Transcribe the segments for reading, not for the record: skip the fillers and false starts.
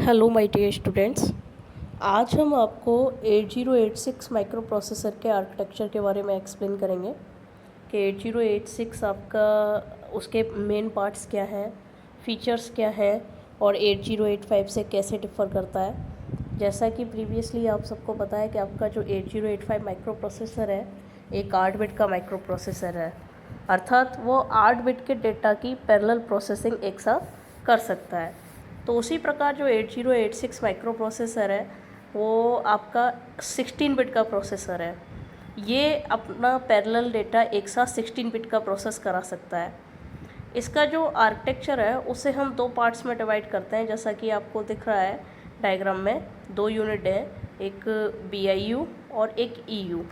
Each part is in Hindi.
Hello my dear students. आज हम आपको 8086 माइक्रो प्रोसेसर के आर्किटेक्चर के बारे में एक्सप्लेन करेंगे कि 8086 आपका उसके मेन पार्ट्स क्या हैं, फीचर्स क्या हैं और 8085 से कैसे डिफ़र करता है। जैसा कि प्रीवियसली आप सबको पता है कि आपका जो 8085 माइक्रो प्रोसेसर है एक 8 बिट का माइक्रो प्रोसेसर है, अर्थात वो 8 बिट के डेटा की पैरेलल प्रोसेसिंग एक साथ कर सकता है। तो उसी प्रकार जो 8086 माइक्रो प्रोसेसर है वो आपका 16 बिट का प्रोसेसर है। ये अपना पैरेलल डेटा एक साथ 16 बिट का प्रोसेस करा सकता है। इसका जो आर्किटेक्चर है उसे हम दो पार्ट्स में डिवाइड करते हैं, जैसा कि आपको दिख रहा है डायग्राम में। दो यूनिट है, एक BIU और एक EU।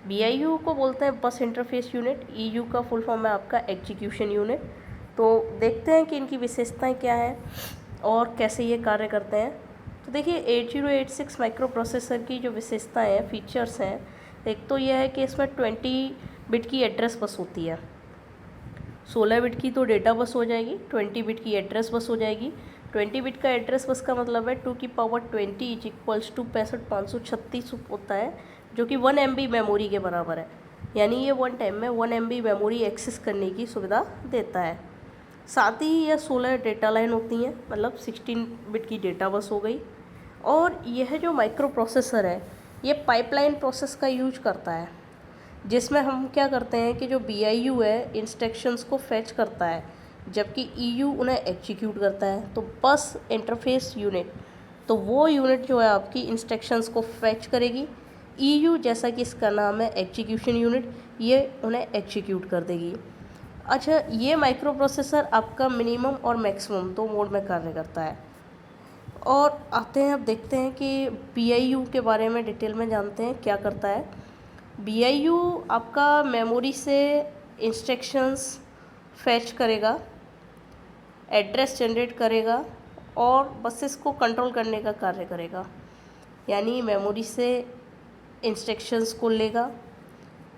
BIU को बोलते हैं बस इंटरफेस यूनिट, EU का फुल फॉर्म है आपका एग्जीक्यूशन यूनिट। तो देखते हैं कि इनकी विशेषताएं क्या हैं और कैसे ये कार्य करते हैं। तो देखिए 8086 माइक्रो प्रोसेसर की जो विशेषताएं हैं, फीचर्स हैं, एक तो यह है कि इसमें 20 बिट की एड्रेस बस होती है। 16 बिट की तो डेटा बस हो जाएगी, 20 बिट की एड्रेस बस हो जाएगी। 20 बिट का एड्रेस बस का मतलब है 2 की पावर 20 इज इक्वल्स टू 65,536 होता है, जो कि 1 MB मेमोरी के बराबर है। यानी ये वन टाइम में 1 MB मेमोरी एक्सेस करने की सुविधा देता है। साथ ही यह 16 डेटा लाइन होती हैं, मतलब 16 बिट की डेटा बस हो गई। और यह जो माइक्रो प्रोसेसर है ये पाइपलाइन प्रोसेस का यूज करता है, जिसमें हम क्या करते हैं कि जो BIU है इंस्ट्रक्शंस को फैच करता है, जबकि EU उन्हें एग्जीक्यूट करता है। तो बस इंटरफेस यूनिट, तो वो यूनिट जो है आपकी इंस्ट्रक्शंस को फैच करेगी। EU, जैसा कि इसका नाम है एग्जीक्यूशन यूनिट, ये उन्हें एग्जीक्यूट कर देगी। अच्छा, ये माइक्रो प्रोसेसर आपका मिनिमम और मैक्सिमम दो मोड में कार्य करता है। और आते हैं, अब देखते हैं कि BIU के बारे में डिटेल में जानते हैं क्या करता है। BIU आपका मेमोरी से इंस्ट्रक्शंस फैच करेगा, एड्रेस जनरेट करेगा और बसेस को कंट्रोल करने का कार्य करेगा। यानी मेमोरी से इंस्ट्रक्शंस को लेगा,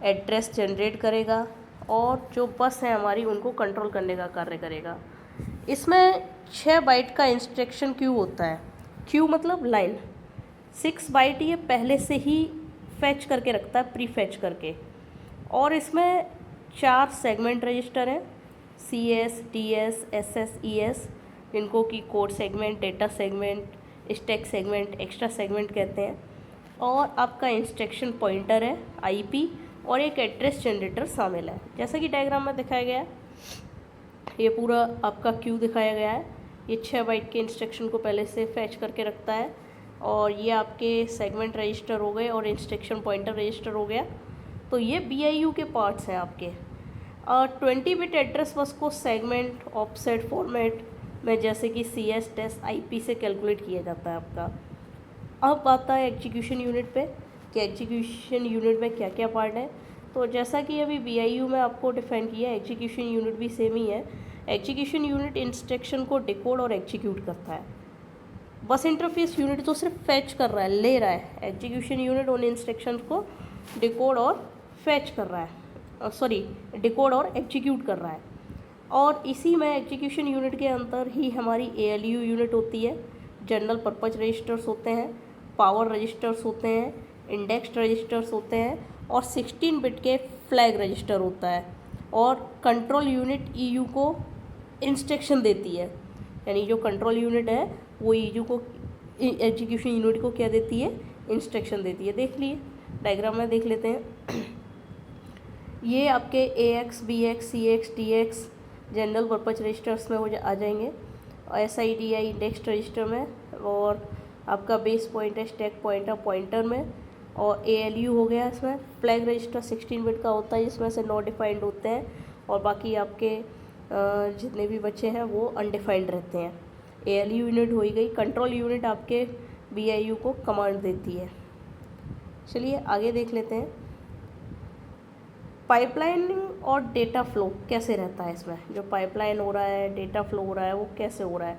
एड्रेस जनरेट करेगा और जो बस है हमारी उनको कंट्रोल करने का कार्य करेगा। इसमें 6 बाइट का इंस्ट्रक्शन क्यू होता है। क्यू मतलब लाइन। 6 बाइट ये पहले से ही फैच करके रखता है, प्री फैच करके। और इसमें 4 सेगमेंट रजिस्टर हैं, CS, DS, SS, ES, जिनको कि code segment, data segment, stack segment, extra segment कहते हैं। और आपका इंस्ट्रक्शन पॉइंटर है, IP, और एक एड्रेस जनरेटर शामिल है, जैसा कि डायग्राम में दिखाया गया है। ये पूरा आपका क्यू दिखाया गया है। ये 6 बाइट के इंस्ट्रक्शन को पहले से फैच करके रखता है। और ये आपके सेगमेंट रजिस्टर हो गए और इंस्ट्रक्शन पॉइंटर रजिस्टर हो गया। तो ये BIU के पार्ट्स हैं आपके। और 20 बिट एड्रेस बस को सेगमेंट ऑफसेट फॉर्मेट में, जैसे कि CS, DES, IP से कैलकुलेट किया जाता है आपका। अब आता है एग्जीक्यूशन यूनिट पे कि एग्जीक्यूशन यूनिट में क्या क्या पार्ट है। तो जैसा कि अभी BIU में आपको डिफाइन किया, एग्जीक्यूशन यूनिट भी सेम ही है। एग्जीक्यूशन यूनिट इंस्ट्रक्शन को डिकोड और एग्जीक्यूट करता है। बस इंटरफेस यूनिट तो सिर्फ फैच कर रहा है, ले रहा है। एग्जीक्यूशन यूनिट उन इंस्ट्रक्शन को डिकोड और फैच कर रहा है, डिकोड और एग्जीक्यूट कर रहा है। और इसी में एग्जीक्यूशन यूनिट के अंदर ही हमारी ALU यूनिट होती है। जनरल पर्पज रजिस्टर्स होते हैं, पावर रजिस्टर्स होते हैं, इंडेक्स्ड रजिस्टर्स होते हैं और 16 बिट के फ्लैग रजिस्टर होता है। और कंट्रोल यूनिट EU को इंस्ट्रक्शन देती है। यानी जो कंट्रोल यूनिट है वो EU को, एग्जीक्यूशन यूनिट को क्या देती है, इंस्ट्रक्शन देती है। देख लिए डायग्राम में, देख लेते हैं। ये आपके AX, BX, CX, TX general purpose registers में वो आ जाएंगे, और SIDI इंडेक्स्ड रजिस्टर में, और आपका base pointer, stack pointer pointer में, और ALU हो गया। इसमें फ्लैग रजिस्टर 16 बिट का होता है, जिसमें से नॉट डिफाइंड होते हैं और बाकी आपके जितने भी बच्चे हैं वो अनडिफाइंड रहते हैं। ALU यूनिट हो ही गई। कंट्रोल यूनिट आपके BIU को कमांड देती है। चलिए आगे देख लेते हैं पाइपलाइनिंग और डेटा फ्लो कैसे रहता है। इसमें जो पाइपलाइन हो रहा है, डेटा फ्लो हो रहा है, वो कैसे हो रहा है।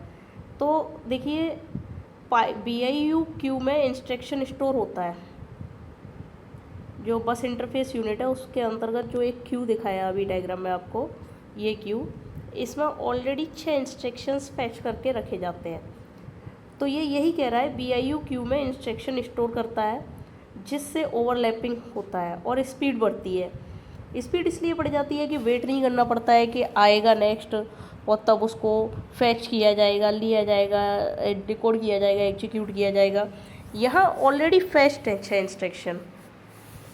तो देखिए BIU क्यू में इंस्ट्रक्शन स्टोर होता है। जो बस इंटरफेस यूनिट है उसके अंतर्गत जो एक क्यू दिखाया अभी डायग्राम में आपको, ये क्यू, इसमें ऑलरेडी 6 इंस्ट्रक्शंस फैच करके रखे जाते हैं। तो ये यही कह रहा है BIU क्यू में इंस्ट्रक्शन स्टोर करता है जिससे ओवरलैपिंग होता है और स्पीड बढ़ती है। स्पीड इसलिए बढ़ जाती है कि वेट नहीं करना पड़ता है कि आएगा नेक्स्ट और तब उसको फैच किया जाएगा, लिया जाएगा, डिकोड किया जाएगा, एग्जीक्यूट किया जाएगा। यहाँ ऑलरेडी फैच्ड है इंस्ट्रक्शन।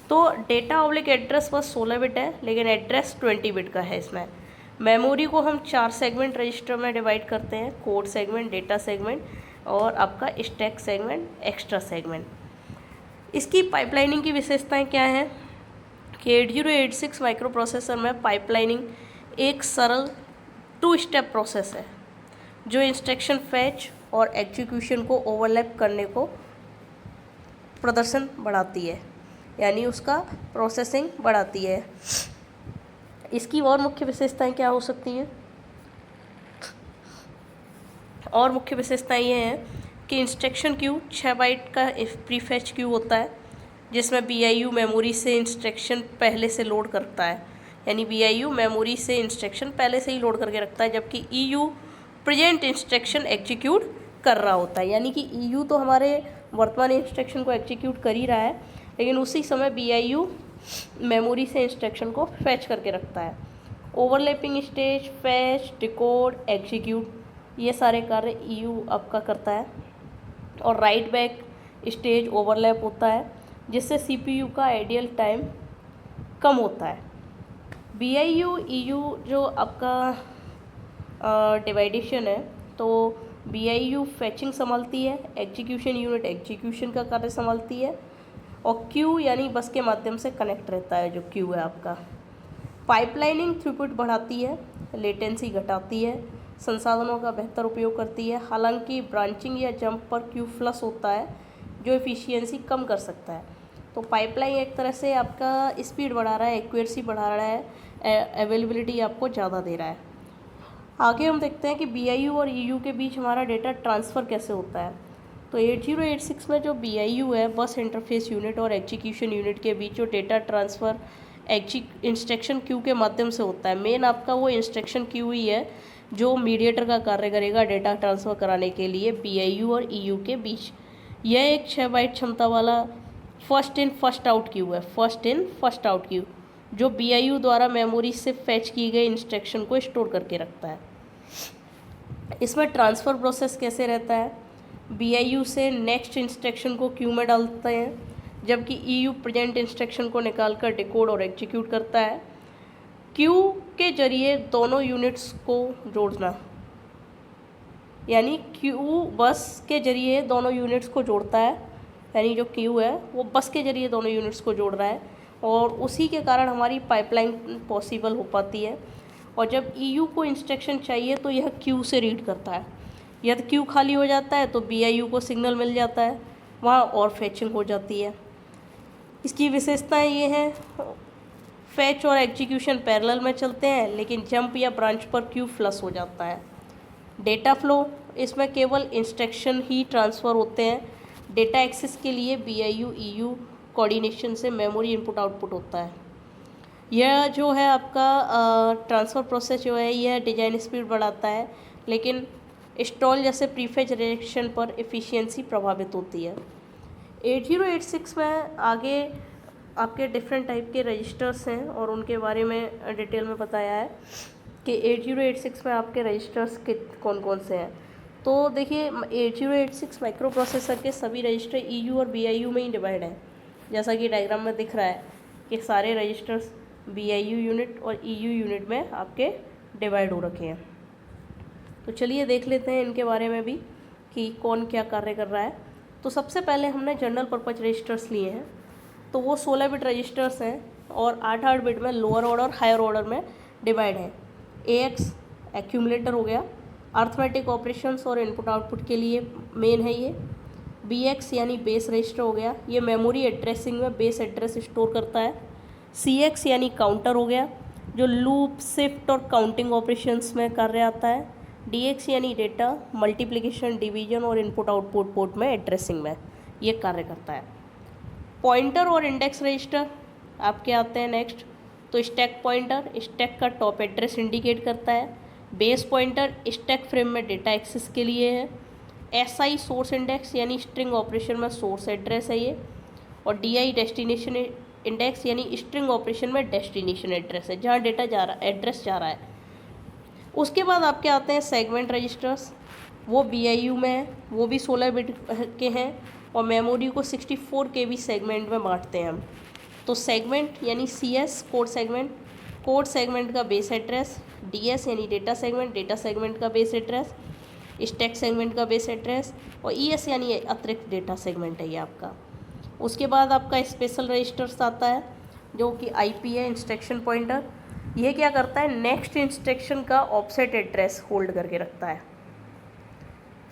तो data oblique address bus 16 bit है, लेकिन एड्रेस 20 बिट का है। इसमें मेमोरी को हम 4 सेगमेंट रजिस्टर में डिवाइड करते हैं, कोड सेगमेंट, डेटा सेगमेंट और आपका स्टैक सेगमेंट, एक्स्ट्रा सेगमेंट। इसकी पाइपलाइनिंग की विशेषताएं क्या हैं कि 8086 माइक्रो प्रोसेसर में पाइपलाइनिंग एक सरल 2 स्टेप प्रोसेस है जो इंस्ट्रक्शन फैच और एग्जीक्यूशन को ओवरलैप करने को प्रदर्शन बढ़ाती है, यानी उसका प्रोसेसिंग बढ़ाती है। इसकी और मुख्य विशेषताएं क्या हो सकती हैं? और मुख्य विशेषताएं ये हैं कि इंस्ट्रक्शन क्यू 6 बाइट का प्रीफेच क्यू होता है जिसमें BIU मेमोरी से इंस्ट्रक्शन पहले से लोड करता है, यानी BIU मेमोरी से इंस्ट्रक्शन पहले से ही लोड करके रखता है, जबकि EU प्रेजेंट इंस्ट्रक्शन एग्जीक्यूट कर रहा होता है। यानी कि EU तो हमारे वर्तमान इंस्ट्रक्शन को एग्जीक्यूट कर ही रहा है, लेकिन उसी समय BIU मेमोरी से इंस्ट्रक्शन को फैच करके रखता है। Overlapping stage, fetch, decode, execute, ये सारे कार्य EU आपका करता है। और राइट बैक स्टेज ओवरलैप होता है जिससे CPU का आइडियल टाइम कम होता है। BIU EU जो आपका डिवाइडेशन है, तो BIU फैचिंग संभालती है, एग्जीक्यूशन यूनिट एग्जीक्यूशन का कार्य संभालती है और क्यू यानी बस के माध्यम से कनेक्ट रहता है जो क्यू है आपका। पाइपलाइनिंग थ्रूपुट बढ़ाती है, लेटेंसी घटाती है, संसाधनों का बेहतर उपयोग करती है। हालांकि ब्रांचिंग या जंप पर क्यू फ्लश होता है जो एफिशिएंसी कम कर सकता है। तो पाइपलाइन एक तरह से आपका स्पीड बढ़ा रहा है, एक्यूरेसी बढ़ा रहा है, अवेलेबिलिटी आपको ज़्यादा दे रहा है। आगे हम देखते हैं कि BIU और EU के बीच हमारा डेटा ट्रांसफ़र कैसे होता है। तो 8086 में जो BIU है, बस इंटरफेस यूनिट और एग्जीक्यूशन यूनिट के बीच जो डेटा ट्रांसफ़र इंस्ट्रक्शन क्यू के माध्यम से होता है। मेन आपका वो इंस्ट्रक्शन क्यू ही है जो मीडिएटर का कार्य करेगा डेटा ट्रांसफ़र कराने के लिए BIU और EU के बीच। यह एक 6 बाइट क्षमता वाला first in first out queue है, first in first out queue, जो BIU द्वारा मेमोरी से फैच किए गए इंस्ट्रक्शन को स्टोर करके रखता है। इसमें ट्रांसफ़र प्रोसेस कैसे रहता है? BIU से नेक्स्ट इंस्ट्रक्शन को क्यू में डालते हैं, जबकि EU प्रेजेंट इंस्ट्रक्शन को निकालकर डिकोड और एग्जीक्यूट करता है। क्यू के जरिए दोनों यूनिट्स को जोड़ना, यानी क्यू बस के जरिए दोनों यूनिट्स को जोड़ता है, यानी जो क्यू है वो बस के जरिए दोनों यूनिट्स को जोड़ रहा है और उसी के कारण हमारी पाइपलाइन पॉसिबल हो पाती है। और जब EU को इंस्ट्रक्शन चाहिए तो यह क्यू से रीड करता है। यदि क्यू खाली हो जाता है तो BIU को सिग्नल मिल जाता है, वहाँ और फैचिंग हो जाती है। इसकी विशेषताएं ये हैं, फैच और एग्जीक्यूशन पैरेलल में चलते हैं, लेकिन जंप या ब्रांच पर क्यू फ्लश हो जाता है। डेटा फ्लो, इसमें केवल इंस्ट्रक्शन ही ट्रांसफ़र होते हैं। डेटा एक्सेस के लिए BIU EU कोऑर्डिनेशन से मेमोरी इनपुट आउटपुट होता है। यह जो है आपका ट्रांसफ़र प्रोसेस जो है यह डिज़ाइन स्पीड बढ़ाता है, लेकिन स्टॉल जैसे प्रीफेच रिएक्शन पर एफिशिएंसी प्रभावित होती है। 8086 में आगे आपके डिफरेंट टाइप के रजिस्टर्स हैं और उनके बारे में डिटेल में बताया है कि 8086 में आपके रजिस्टर्स कौन कौन से हैं। तो देखिए 8086 माइक्रो प्रोसेसर के सभी रजिस्टर EU और BIU में ही डिवाइड हैं, जैसा कि डायग्राम में दिख रहा है कि सारे रजिस्टर्स BIU यूनिट और EU यूनिट में आपके डिवाइड हो रखे हैं। तो चलिए देख लेते हैं इनके बारे में भी कि कौन क्या कार्य कर रहा है। तो सबसे पहले हमने जनरल पर्पज रजिस्टर्स लिए हैं, तो वो 16 बिट रजिस्टर्स हैं और 8-8 बिट में लोअर ऑर्डर हायर ऑर्डर में डिवाइड हैं। AX एक्यूमुलेटर हो गया, अर्थमेटिक ऑपरेशंस और इनपुट आउटपुट के लिए मेन है ये। BX यानी बेस रजिस्टर हो गया, ये मेमोरी एड्रेसिंग में बेस एड्रेस स्टोर करता है। CX यानी काउंटर हो गया, जो लूप, शिफ्ट और काउंटिंग ऑपरेशंस में कार्य आता है। DX यानी डेटा, मल्टीप्लिकेशन, डिवीजन और इनपुट आउटपुट पोर्ट में एड्रेसिंग में ये कार्य करता है। पॉइंटर और इंडेक्स रजिस्टर आपके आते हैं नेक्स्ट। तो स्टैक पॉइंटर स्टैक का टॉप एड्रेस इंडिकेट करता है। बेस पॉइंटर स्टैक फ्रेम में डेटा एक्सेस के लिए है। SI सोर्स इंडेक्स यानी स्ट्रिंग ऑपरेशन में सोर्स एड्रेस है ये, और DI डेस्टिनेशन इंडेक्स यानी स्ट्रिंग ऑपरेशन में डेस्टिनेशन एड्रेस है, जहाँ डेटा जा रहा एड्रेस जा रहा है। उसके बाद आपके आते हैं सेगमेंट रजिस्टर्स, वो BIU में है, वो भी 16 बिट के हैं और मेमोरी को 64 KB सेगमेंट में बांटते हैं हम। तो सेगमेंट यानी CS कोड सेगमेंट का बेस एड्रेस, DS यानी डेटा सेगमेंट का बेस एड्रेस, स्टैक सेगमेंट का बेस एड्रेस, और ES यानी अतिरिक्त डेटा सेगमेंट है ये आपका। उसके बाद आपका स्पेशल रजिस्टर्स आता है जो कि IP है, इंस्ट्रक्शन पॉइंटर। ये क्या करता है, नेक्स्ट इंस्ट्रक्शन का ऑफसेट एड्रेस होल्ड करके रखता है।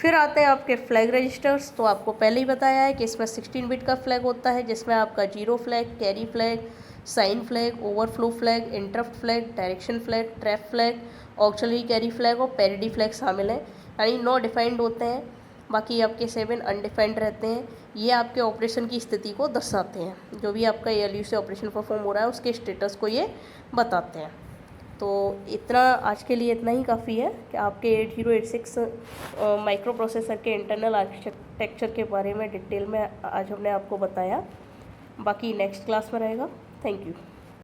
फिर आते हैं आपके फ्लैग रजिस्टर्स। तो आपको पहले ही बताया है कि इसमें 16 बिट का फ्लैग होता है, जिसमें आपका zero flag, carry flag, sign flag, overflow flag, interrupt flag, direction flag, trap flag, auxiliary carry flag और पैरिटी फ्लैग शामिल हैं। यानी 9 डिफाइंड होते हैं, बाकी आपके 7 अनडिफाइंड रहते हैं। ये आपके ऑपरेशन की स्थिति को दर्शाते हैं, जो भी आपका ALU से ऑपरेशन परफॉर्म हो रहा है उसके स्टेटस को ये बताते हैं। तो इतना आज के लिए इतना ही काफ़ी है कि आपके 8086 माइक्रो प्रोसेसर के इंटरनल आर्किटेक्चर के बारे में डिटेल में आज हमने आपको बताया। बाकी नेक्स्ट क्लास में रहेगा। Thank you.